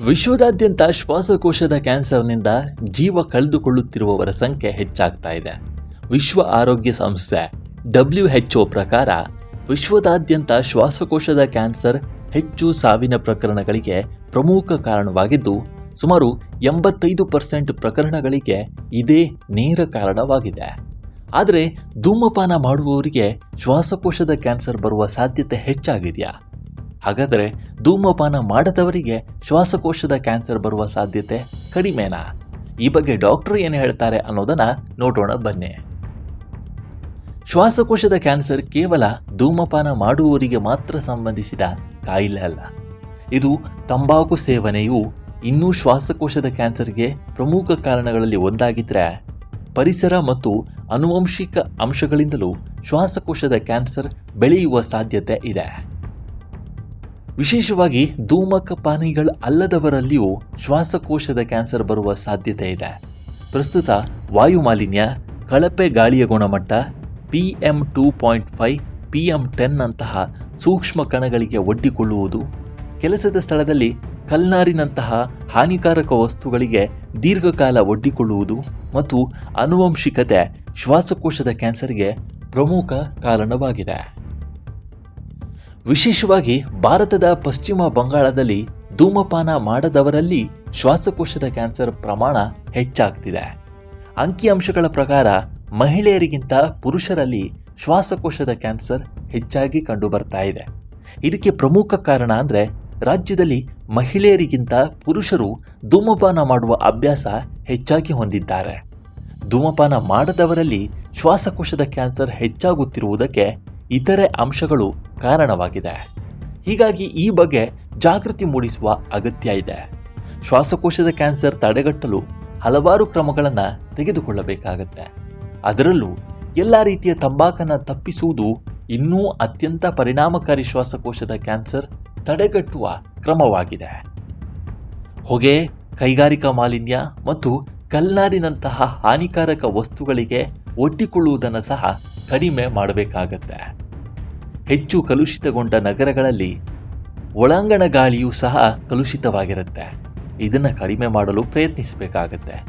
ವಿಶ್ವದಾದ್ಯಂತ ಶ್ವಾಸಕೋಶದ ಕ್ಯಾನ್ಸರ್ನಿಂದ ಜೀವ ಕಳೆದುಕೊಳ್ಳುತ್ತಿರುವವರ ಸಂಖ್ಯೆ ಹೆಚ್ಚಾಗ್ತಾ ಇದೆ. ವಿಶ್ವ ಆರೋಗ್ಯ ಸಂಸ್ಥೆ WHO ಪ್ರಕಾರ ವಿಶ್ವದಾದ್ಯಂತ ಶ್ವಾಸಕೋಶದ ಕ್ಯಾನ್ಸರ್ ಹೆಚ್ಚು ಸಾವಿನ ಪ್ರಕರಣಗಳಿಗೆ ಪ್ರಮುಖ ಕಾರಣವಾಗಿದ್ದು, ಸುಮಾರು 85% ಪ್ರಕರಣಗಳಿಗೆ ಇದೇ ನೇರ ಕಾರಣವಾಗಿದೆ. ಆದರೆ ಧೂಮಪಾನ ಮಾಡುವವರಿಗೆ ಶ್ವಾಸಕೋಶದ ಕ್ಯಾನ್ಸರ್ ಬರುವ ಸಾಧ್ಯತೆ ಹೆಚ್ಚಾಗಿದೆಯಾ? ಹಾಗಾದರೆ ಧೂಮಪಾನ ಮಾಡದವರಿಗೆ ಶ್ವಾಸಕೋಶದ ಕ್ಯಾನ್ಸರ್ ಬರುವ ಸಾಧ್ಯತೆ ಕಡಿಮೆನಾ? ಈ ಬಗ್ಗೆ ಡಾಕ್ಟರ್ ಏನು ಹೇಳ್ತಾರೆ ಅನ್ನೋದನ್ನ ನೋಡೋಣ ಬನ್ನಿ. ಶ್ವಾಸಕೋಶದ ಕ್ಯಾನ್ಸರ್ ಕೇವಲ ಧೂಮಪಾನ ಮಾಡುವವರಿಗೆ ಮಾತ್ರ ಸಂಬಂಧಿಸಿದ ಕಾಯಿಲೆ ಅಲ್ಲ. ಇದು ತಂಬಾಕು ಸೇವನೆಯು ಇನ್ನೂ ಶ್ವಾಸಕೋಶದ ಕ್ಯಾನ್ಸರ್ಗೆ ಪ್ರಮುಖ ಕಾರಣಗಳಲ್ಲಿ ಒಂದಾಗಿದ್ದರೆ, ಪರಿಸರ ಮತ್ತು ಆನುವಂಶಿಕ ಅಂಶಗಳಿಂದಲೂ ಶ್ವಾಸಕೋಶದ ಕ್ಯಾನ್ಸರ್ ಬೆಳೆಯುವ ಸಾಧ್ಯತೆ ಇದೆ. ವಿಶೇಷವಾಗಿ ಧೂಮಪಾನಿಗಳು ಅಲ್ಲದವರಲ್ಲಿಯೂ ಶ್ವಾಸಕೋಶದ ಕ್ಯಾನ್ಸರ್ ಬರುವ ಸಾಧ್ಯತೆ ಇದೆ. ಪ್ರಸ್ತುತ ವಾಯುಮಾಲಿನ್ಯ, ಕಳಪೆ ಗಾಳಿಯ ಗುಣಮಟ್ಟ, PM 2.5, PM10 ನಂತಹ ಸೂಕ್ಷ್ಮ ಕಣಗಳಿಗೆ ಒಡ್ಡಿಕೊಳ್ಳುವುದು, ಕೆಲಸದ ಸ್ಥಳದಲ್ಲಿ ಕಲ್ನಾರಿನಂತಹ ಹಾನಿಕಾರಕ ವಸ್ತುಗಳಿಗೆ ದೀರ್ಘಕಾಲ ಒಡ್ಡಿಕೊಳ್ಳುವುದು ಮತ್ತು ಆನುವಂಶಿಕತೆ ಶ್ವಾಸಕೋಶದ ಕ್ಯಾನ್ಸರ್ಗೆ ಪ್ರಮುಖ ಕಾರಣವಾಗಿದೆ. ವಿಶೇಷವಾಗಿ ಭಾರತದ ಪಶ್ಚಿಮ ಬಂಗಾಳದಲ್ಲಿ ಧೂಮಪಾನ ಮಾಡದವರಲ್ಲಿ ಶ್ವಾಸಕೋಶದ ಕ್ಯಾನ್ಸರ್ ಪ್ರಮಾಣ ಹೆಚ್ಚಾಗ್ತಿದೆ. ಅಂಕಿಅಂಶಗಳ ಪ್ರಕಾರ ಮಹಿಳೆಯರಿಗಿಂತ ಪುರುಷರಲ್ಲಿ ಶ್ವಾಸಕೋಶದ ಕ್ಯಾನ್ಸರ್ ಹೆಚ್ಚಾಗಿ ಕಂಡುಬರ್ತಾ ಇದೆ. ಇದಕ್ಕೆ ಪ್ರಮುಖ ಕಾರಣ ಅಂದರೆ, ರಾಜ್ಯದಲ್ಲಿ ಮಹಿಳೆಯರಿಗಿಂತ ಪುರುಷರು ಧೂಮಪಾನ ಮಾಡುವ ಅಭ್ಯಾಸ ಹೆಚ್ಚಾಗಿ ಹೊಂದಿದ್ದಾರೆ. ಧೂಮಪಾನ ಮಾಡದವರಲ್ಲಿ ಶ್ವಾಸಕೋಶದ ಕ್ಯಾನ್ಸರ್ ಹೆಚ್ಚಾಗುತ್ತಿರುವುದಕ್ಕೆ ಇತರೆ ಅಂಶಗಳು ಕಾರಣವಾಗಿದೆ. ಹೀಗಾಗಿ ಈ ಬಗ್ಗೆ ಜಾಗೃತಿ ಮೂಡಿಸುವ ಅಗತ್ಯ ಇದೆ. ಶ್ವಾಸಕೋಶದ ಕ್ಯಾನ್ಸರ್ ತಡೆಗಟ್ಟಲು ಹಲವಾರು ಕ್ರಮಗಳನ್ನು ತೆಗೆದುಕೊಳ್ಳಬೇಕಾಗತ್ತೆ. ಅದರಲ್ಲೂ ಎಲ್ಲ ರೀತಿಯ ತಂಬಾಕನ್ನು ತಪ್ಪಿಸುವುದು ಇನ್ನೂ ಅತ್ಯಂತ ಪರಿಣಾಮಕಾರಿ ಶ್ವಾಸಕೋಶದ ಕ್ಯಾನ್ಸರ್ ತಡೆಗಟ್ಟುವ ಕ್ರಮವಾಗಿದೆ. ಹೊಗೆ, ಕೈಗಾರಿಕಾ ಮಾಲಿನ್ಯ ಮತ್ತು ಕಲ್ನಾರಿನಂತಹ ಹಾನಿಕಾರಕ ವಸ್ತುಗಳಿಗೆ ಒಡ್ಡಿಕೊಳ್ಳುವುದನ್ನು ಸಹ ಕಡಿಮೆ ಮಾಡಬೇಕಾಗತ್ತೆ. ಹೆಚ್ಚು ಕಲುಷಿತಗೊಂಡ ನಗರಗಳಲ್ಲಿ ಒಳಾಂಗಣ ಗಾಳಿಯೂ ಸಹ ಕಲುಷಿತವಾಗಿರುತ್ತೆ. ಇದನ್ನು ಕಡಿಮೆ ಮಾಡಲು ಪ್ರಯತ್ನಿಸಬೇಕಾಗತ್ತೆ.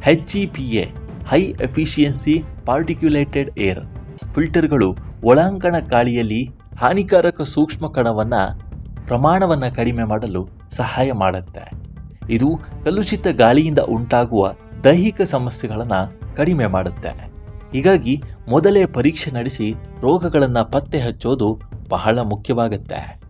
HEPA ಹೈ ಎಫಿಷಿಯನ್ಸಿ ಪಾರ್ಟಿಕ್ಯುಲೇಟೆಡ್ ಏರ್ ಫಿಲ್ಟರ್ಗಳು ಒಳಾಂಗಣ ಗಾಳಿಯಲ್ಲಿ ಹಾನಿಕಾರಕ ಸೂಕ್ಷ್ಮ ಕಣವನ್ನು ಪ್ರಮಾಣವನ್ನು ಕಡಿಮೆ ಮಾಡಲು ಸಹಾಯ ಮಾಡುತ್ತೆ. ಇದು ಕಲುಷಿತ ಗಾಳಿಯಿಂದ ಉಂಟಾಗುವ ದೈಹಿಕ ಸಮಸ್ಯೆಗಳನ್ನು ಕಡಿಮೆ ಮಾಡುತ್ತೆ. ಹೀಗಾಗಿ ಮೊದಲೇ ಪರೀಕ್ಷೆ ನಡೆಸಿ ರೋಗಗಳನ್ನು ಪತ್ತೆ ಹಚ್ಚೋದು ಬಹಳ ಮುಖ್ಯವಾಗುತ್ತೆ.